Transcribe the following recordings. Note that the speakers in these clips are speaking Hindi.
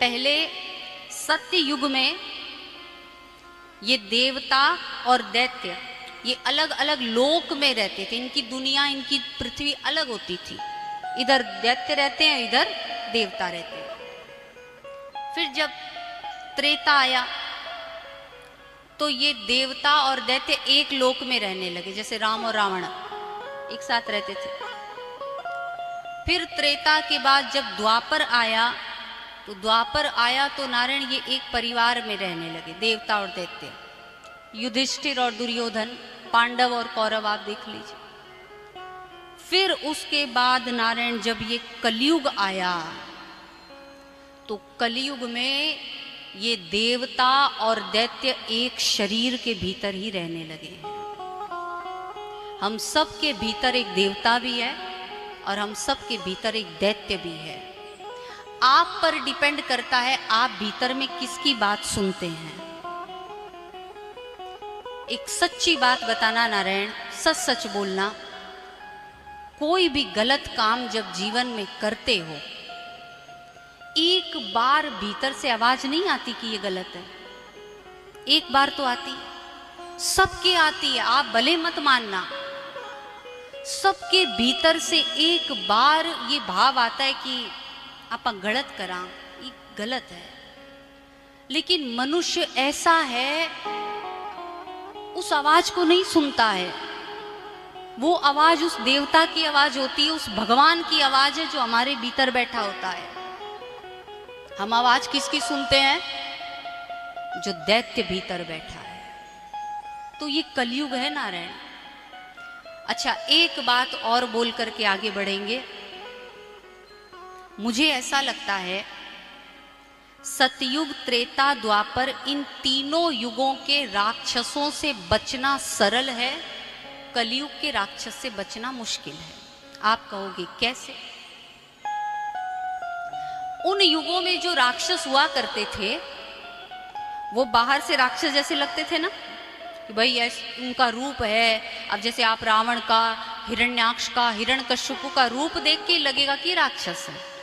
पहले सत्य युग में ये देवता और दैत्य ये अलग अलग लोक में रहते थे। इनकी दुनिया, इनकी पृथ्वी अलग होती थी। इधर दैत्य रहते हैं, इधर देवता रहते हैं। फिर जब त्रेता आया तो ये देवता और दैत्य एक लोक में रहने लगे, जैसे राम और रावण एक साथ रहते थे। फिर त्रेता के बाद जब द्वापर आया तो नारायण ये एक परिवार में रहने लगे, देवता और दैत्य। युधिष्ठिर और दुर्योधन, पांडव और कौरव, आप देख लीजिए। फिर उसके बाद नारायण जब ये कलयुग आया तो कलयुग में ये देवता और दैत्य एक शरीर के भीतर ही रहने लगे हैं। हम सब के भीतर एक देवता भी है और हम सब के भीतर एक दैत्य भी है। आप पर डिपेंड करता है आप भीतर में किसकी बात सुनते हैं। एक सच्ची बात बताना नारायण, सच सच बोलना। कोई भी गलत काम जब जीवन में करते हो, एक बार भीतर से आवाज नहीं आती कि ये गलत है। एक बार तो आती, सबके आती है, आप भले मत मानना। सबके भीतर से एक बार ये भाव आता है कि आप गलत करा, ये गलत है। लेकिन मनुष्य ऐसा है, उस आवाज को नहीं सुनता है। वो आवाज उस देवता की आवाज होती है, उस भगवान की आवाज है जो हमारे भीतर बैठा होता है। हम आवाज किसकी सुनते हैं? जो दैत्य भीतर बैठा है। तो ये कलयुग है नारायण। अच्छा, एक बात और बोल करके आगे बढ़ेंगे। मुझे ऐसा लगता है सतयुग, त्रेता, द्वापर, इन तीनों युगों के राक्षसों से बचना सरल है, कलयुग के राक्षस से बचना मुश्किल है। आप कहोगे कैसे? उन युगों में जो राक्षस हुआ करते थे वो बाहर से राक्षस जैसे लगते थे ना, कि भाई ऐसे उनका रूप है। अब जैसे आप रावण का, हिरण्याक्ष का, हिरण्यकश्यप का रूप देख के लगेगा कि राक्षस है।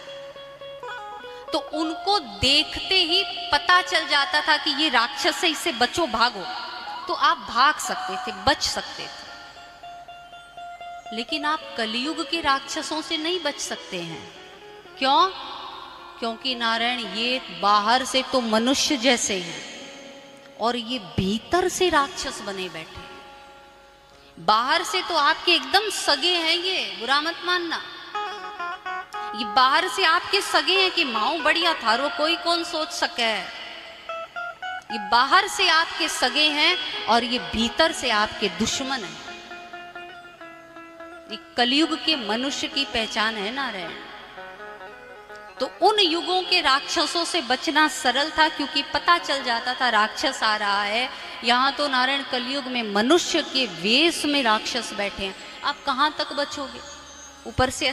तो उनको देखते ही पता चल जाता था कि ये राक्षस है, इससे बचो, भागो। तो आप भाग सकते थे, बच सकते थे। लेकिन आप कलयुग के राक्षसों से नहीं बच सकते हैं। क्यों? क्योंकि नारायण ये बाहर से तो मनुष्य जैसे हैं और ये भीतर से राक्षस बने बैठे। बाहर से तो आपके एकदम सगे हैं, ये बुरा मत मानना। ये बाहर से आपके सगे हैं कि माओ बढ़िया थारो कोई कौन सोच सके है। ये बाहर से आपके सगे हैं और ये भीतर से आपके दुश्मन हैं। ये कलयुग के मनुष्य की पहचान है नारायण। तो उन युगों के राक्षसों से बचना सरल था, क्योंकि पता चल जाता था राक्षस आ रहा है। यहाँ तो नारायण कलयुग में मनुष्य के वेश में राक्षस बैठे हैं, आप कहाँ तक बचोगे? ऊपर से